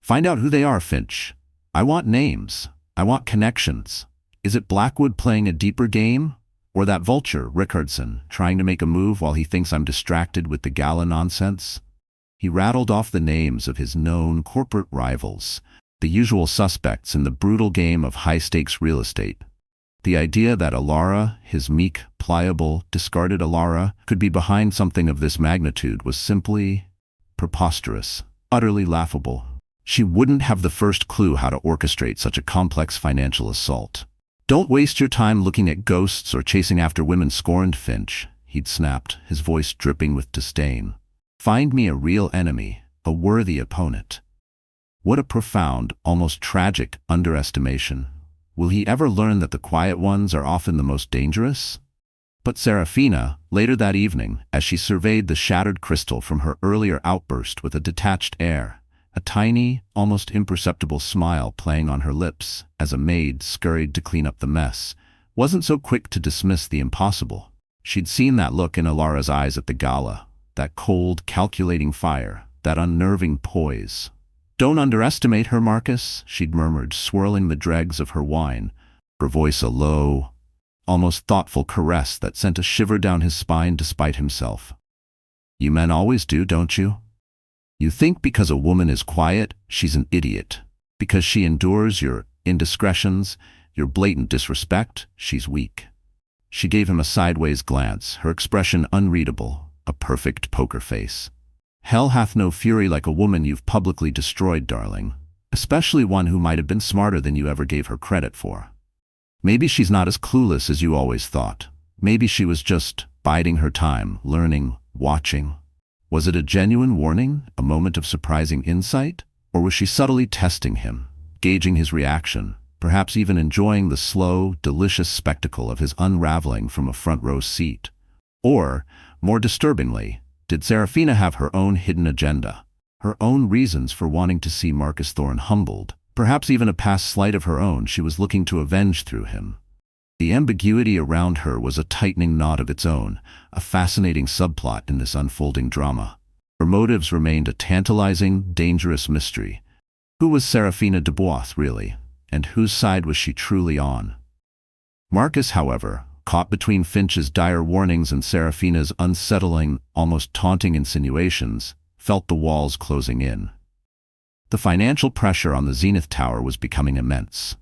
"Find out who they are, Finch. I want names. I want connections. Is it Blackwood playing a deeper game? Or that vulture, Rickardson, trying to make a move while he thinks I'm distracted with the Gala nonsense?" He rattled off the names of his known corporate rivals, the usual suspects in the brutal game of high-stakes real estate. The idea that Elara, his meek, pliable, discarded Elara, could be behind something of this magnitude was simply preposterous, utterly laughable. She wouldn't have the first clue how to orchestrate such a complex financial assault. "Don't waste your time looking at ghosts or chasing after women scorned, Finch," he'd snapped, his voice dripping with disdain. "Find me a real enemy, a worthy opponent." What a profound, almost tragic underestimation. Will he ever learn that the quiet ones are often the most dangerous? But Serafina, later that evening, as she surveyed the shattered crystal from her earlier outburst with a detached air, a tiny, almost imperceptible smile playing on her lips as a maid scurried to clean up the mess, wasn't so quick to dismiss the impossible. She'd seen that look in Elara's eyes at the Gala, that cold, calculating fire, that unnerving poise. "Don't underestimate her, Marcus," she'd murmured, swirling the dregs of her wine, her voice a low, almost thoughtful caress that sent a shiver down his spine despite himself. "You men always do, don't you? You think because a woman is quiet, she's an idiot. Because she endures your indiscretions, your blatant disrespect, she's weak." She gave him a sideways glance, her expression unreadable, a perfect poker face. "Hell hath no fury like a woman you've publicly destroyed, darling. Especially one who might have been smarter than you ever gave her credit for. Maybe she's not as clueless as you always thought. Maybe she was just biding her time, learning, watching. Was it a genuine warning, a moment of surprising insight? Or was she subtly testing him, gauging his reaction, perhaps even enjoying the slow, delicious spectacle of his unraveling from a front-row seat? Or, more disturbingly, did Serafina have her own hidden agenda? Her own reasons for wanting to see Marcus Thorne humbled? Perhaps even a past slight of her own she was looking to avenge through him. The ambiguity around her was a tightening knot of its own, a fascinating subplot in this unfolding drama. Her motives remained a tantalizing, dangerous mystery. Who was Serafina Dubois, really? And whose side was she truly on? Marcus, however, caught between Finch's dire warnings and Serafina's unsettling, almost taunting insinuations, felt the walls closing in. The financial pressure on the Zenith Tower was becoming immense.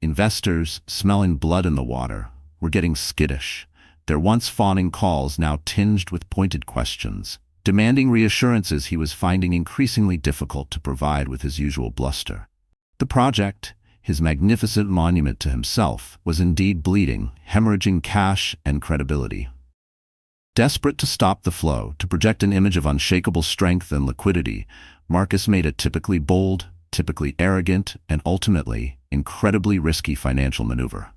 Investors, smelling blood in the water, were getting skittish, their once fawning calls now tinged with pointed questions, demanding reassurances he was finding increasingly difficult to provide with his usual bluster. The project, his magnificent monument to himself, was indeed bleeding, hemorrhaging cash and credibility. Desperate to stop the flow, to project an image of unshakable strength and liquidity, Marcus made a typically bold, typically arrogant, and ultimately incredibly risky financial maneuver.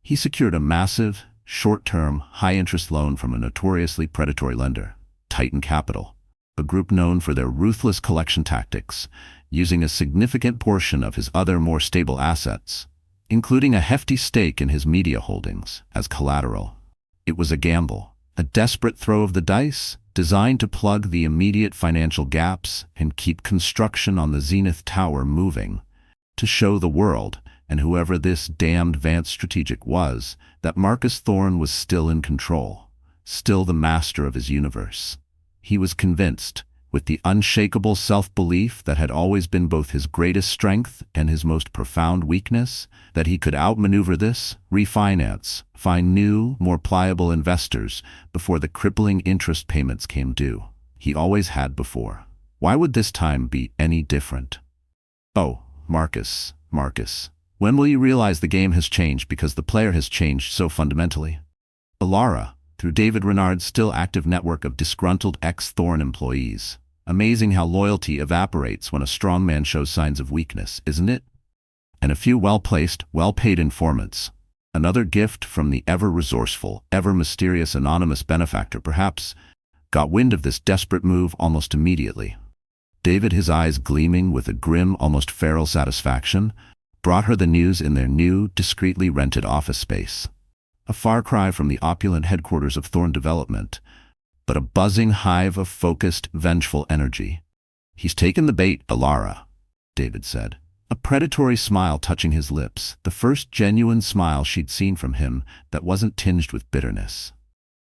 He secured a massive, short-term, high-interest loan from a notoriously predatory lender, Titan Capital, a group known for their ruthless collection tactics, using a significant portion of his other more stable assets, including a hefty stake in his media holdings, as collateral. It was a gamble, a desperate throw of the dice, designed to plug the immediate financial gaps and keep construction on the Zenith Tower moving, to show the world, and whoever this damned Vance strategic was, that Marcus Thorne was still in control, still the master of his universe. He was convinced, with the unshakable self-belief that had always been both his greatest strength and his most profound weakness, that he could outmaneuver this, refinance, find new, more pliable investors before the crippling interest payments came due. He always had before. Why would this time be any different? Oh, Marcus, when will you realize the game has changed because the player has changed so fundamentally? Elara, through David Renard's still active network of disgruntled ex-Thorne employees. Amazing how loyalty evaporates when a strong man shows signs of weakness, isn't it? And a few well-placed, well-paid informants. Another gift from the ever-resourceful, ever-mysterious anonymous benefactor perhaps, got wind of this desperate move almost immediately. David, his eyes gleaming with a grim, almost feral satisfaction, brought her the news in their new, discreetly rented office space. A far cry from the opulent headquarters of Thorne Development, but a buzzing hive of focused, vengeful energy. "He's taken the bait, Elara," David said, a predatory smile touching his lips, the first genuine smile she'd seen from him that wasn't tinged with bitterness.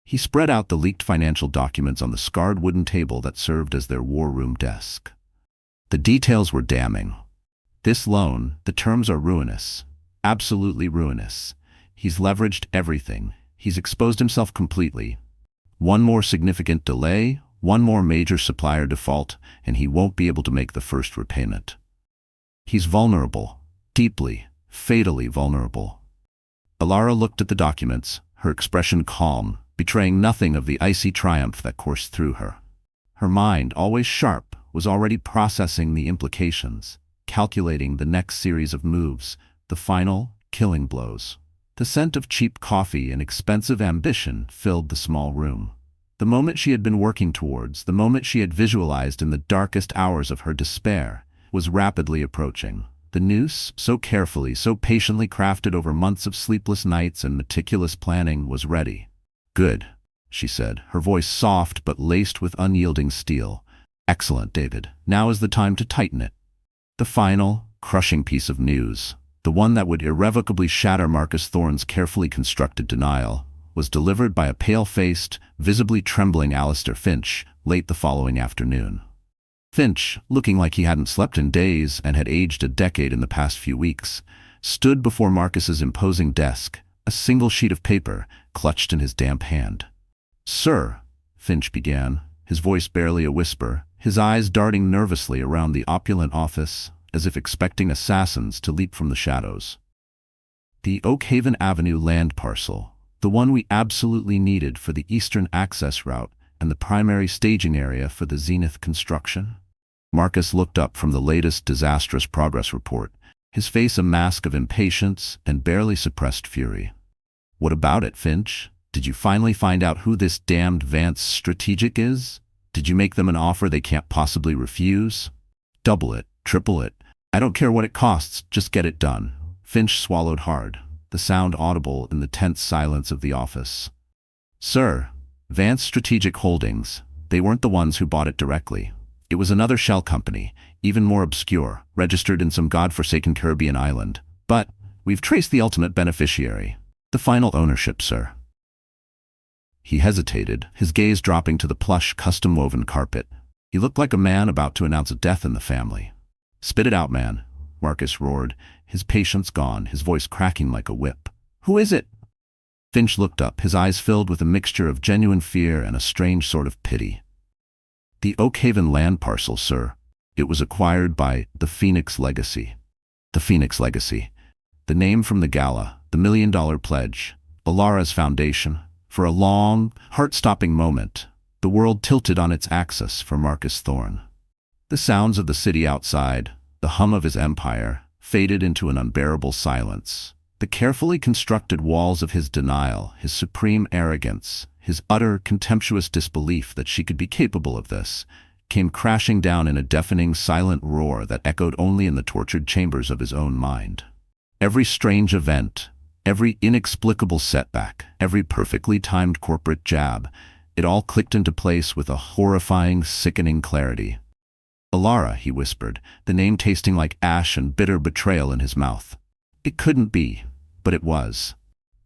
He spread out the leaked financial documents on the scarred wooden table that served as their war room desk. The details were damning. This loan, the terms are ruinous. Absolutely ruinous. He's leveraged everything. He's exposed himself completely. One more significant delay, one more major supplier default, and he won't be able to make the first repayment. He's vulnerable. Deeply, fatally vulnerable. Elara looked at the documents, her expression calm, betraying nothing of the icy triumph that coursed through her. Her mind, always sharp, was already processing the implications, calculating the next series of moves, the final, killing blows. The scent of cheap coffee and expensive ambition filled the small room. The moment she had been working towards, the moment she had visualized in the darkest hours of her despair, was rapidly approaching. The noose, so carefully, so patiently crafted over months of sleepless nights and meticulous planning, was ready. "Good," she said, her voice soft but laced with unyielding steel. "Excellent, David. Now is the time to tighten it." The final, crushing piece of news, the one that would irrevocably shatter Marcus Thorne's carefully constructed denial, was delivered by a pale-faced, visibly trembling Alistair Finch late the following afternoon. Finch, looking like he hadn't slept in days and had aged a decade in the past few weeks, stood before Marcus's imposing desk, a single sheet of paper clutched in his damp hand. "Sir," Finch began, his voice barely a whisper, his eyes darting nervously around the opulent office, as if expecting assassins to leap from the shadows. "The Oakhaven Avenue land parcel, the one we absolutely needed for the eastern access route and the primary staging area for the Zenith construction?" Marcus looked up from the latest disastrous progress report, his face a mask of impatience and barely suppressed fury. "What about it, Finch?" Did you finally find out who this damned Vance strategic is? Did you make them an offer they can't possibly refuse? Double it, triple it. I don't care what it costs, just get it done. Finch swallowed hard, the sound audible in the tense silence of the office. Sir, Vance Strategic Holdings, they weren't the ones who bought it directly. It was another shell company, even more obscure, registered in some godforsaken Caribbean island. But we've traced the ultimate beneficiary. The final ownership, sir. He hesitated, his gaze dropping to the plush, custom-woven carpet. He looked like a man about to announce a death in the family. Spit it out, man, Marcus roared, his patience gone, his voice cracking like a whip. Who is it? Finch looked up, his eyes filled with a mixture of genuine fear and a strange sort of pity. The Oakhaven land parcel, sir. It was acquired by the Phoenix Legacy. The Phoenix Legacy. The name from the Gala, the $1 Million Pledge, Elara's foundation. For a long, heart-stopping moment, the world tilted on its axis for Marcus Thorne. The sounds of the city outside, the hum of his empire, faded into an unbearable silence. The carefully constructed walls of his denial, his supreme arrogance, his utter contemptuous disbelief that she could be capable of this, came crashing down in a deafening, silent roar that echoed only in the tortured chambers of his own mind. Every strange event, every inexplicable setback, every perfectly timed corporate jab, it all clicked into place with a horrifying, sickening clarity. Elara, he whispered, the name tasting like ash and bitter betrayal in his mouth. It couldn't be, but it was.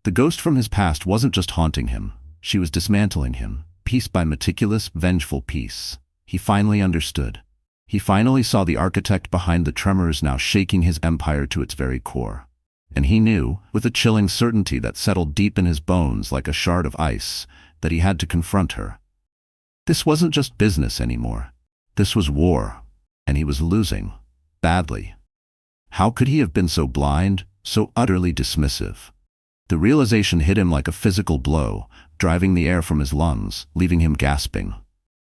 The ghost from his past wasn't just haunting him, she was dismantling him, piece by meticulous, vengeful piece. He finally understood. He finally saw the architect behind the tremors now shaking his empire to its very core. And he knew, with a chilling certainty that settled deep in his bones like a shard of ice, that he had to confront her. This wasn't just business anymore. This was war, and he was losing, badly. How could he have been so blind, so utterly dismissive? The realization hit him like a physical blow, driving the air from his lungs, leaving him gasping.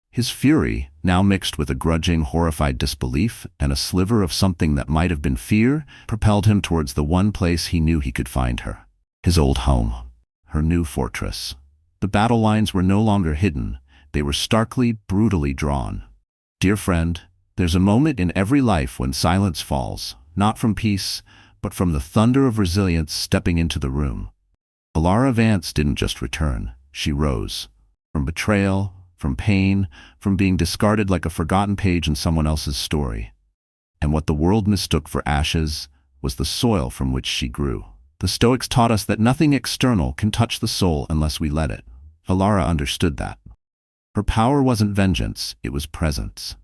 His fury, now mixed with a grudging, horrified disbelief and a sliver of something that might have been fear, propelled him towards the one place he knew he could find her. His old home. Her new fortress. The battle lines were no longer hidden. They were starkly, brutally drawn. Dear friend, there's a moment in every life when silence falls, not from peace, but from the thunder of resilience stepping into the room. Elara Vance didn't just return. She rose. From betrayal, from pain, from being discarded like a forgotten page in someone else's story. And what the world mistook for ashes was the soil from which she grew. The Stoics taught us that nothing external can touch the soul unless we let it. Elara understood that. Her power wasn't vengeance, it was presence.